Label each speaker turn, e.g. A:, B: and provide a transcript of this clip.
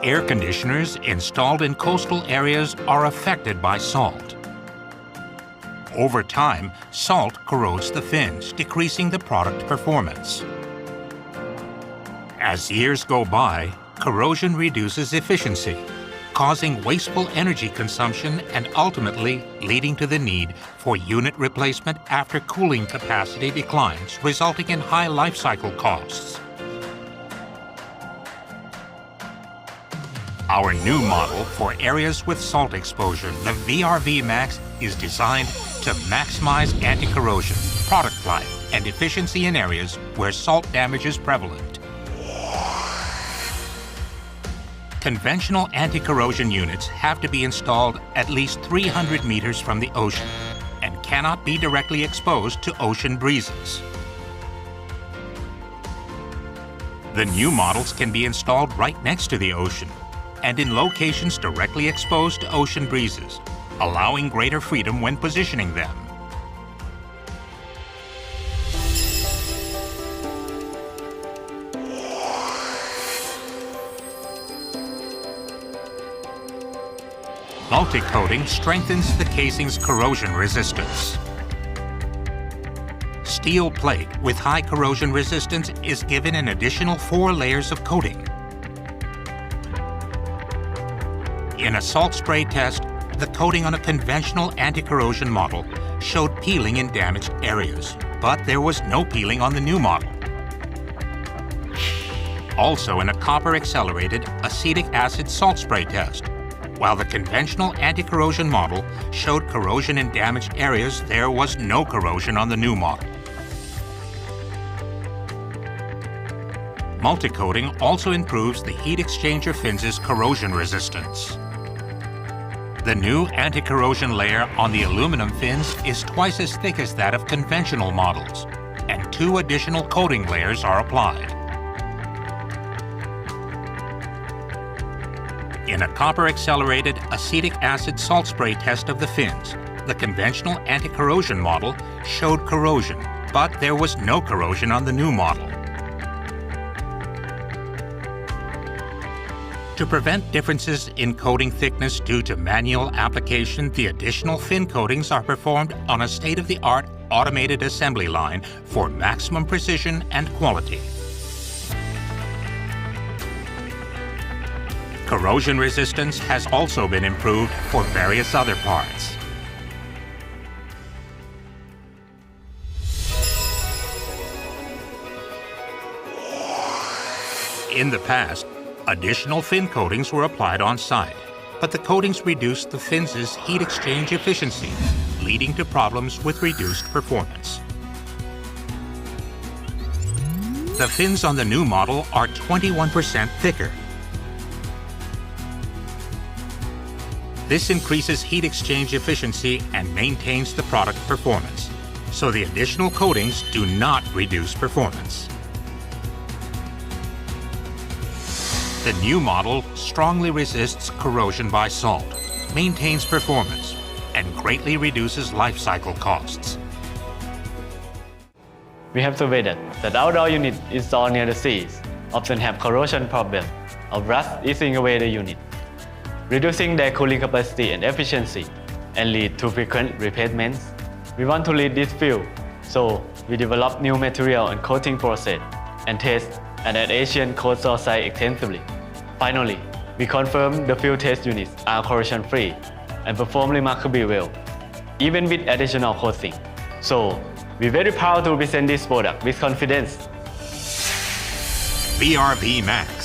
A: Air conditioners installed in coastal areas are affected by salt. Over time, salt corrodes the fins, decreasing the product performance. As years go by, corrosion reduces efficiency, causing wasteful energy consumption and ultimately leading to the need for unit replacement after cooling capacity declines, resulting in high life cycle costs. Our new model for areas with salt exposure, the VRV Max, is designed to maximize anti-corrosion, product life, and efficiency in areas where salt damage is prevalent. Conventional anti-corrosion units have to be installed at least 300 meters from the ocean and cannot be directly exposed to ocean breezes. The new models can be installed right next to the ocean and in locations directly exposed to ocean breezes, allowing greater freedom when positioning them. Multi-coating strengthens the casing's corrosion resistance. Steel plate with high corrosion resistance is given an additional 4 layers of coating. In a salt spray test, the coating on a conventional anti-corrosion model showed peeling in damaged areas, but there was no peeling on the new model. Also, in a copper-accelerated acetic acid salt spray test, while the conventional anti-corrosion model showed corrosion in damaged areas, there was no corrosion on the new model. Multi-coating also improves the heat exchanger fins' corrosion resistance. The new anti-corrosion layer on the aluminum fins is twice as thick as that of conventional models, and 2 additional coating layers are applied. In a copper-accelerated acetic acid salt spray test of the fins, the conventional anti-corrosion model showed corrosion, but there was no corrosion on the new model. To prevent differences in coating thickness due to manual application, the additional fin coatings are performed on a state-of-the-art automated assembly line for maximum precision and quality. Corrosion resistance has also been improved for various other parts. In the past, additional fin coatings were applied on site, but the coatings reduced the fins' heat exchange efficiency, leading to problems with reduced performance. The fins on the new model are 21% thicker. This increases heat exchange efficiency and maintains the product performance, so the additional coatings do not reduce performance. The new model strongly resists corrosion by salt, maintains performance, and greatly reduces life cycle costs.
B: We have surveyed that outdoor units installed near the seas often have corrosion problems of rust eating away the unit, reducing their cooling capacity and efficiency, and lead to frequent replacements. We want to lead this field, so we develop new material and coating process and test at an Asian coastal site extensively. Finally, we confirm the field test units are corrosion-free and perform remarkably well, even with additional coating. So, we're very proud to present this product with confidence.
A: VRV Max.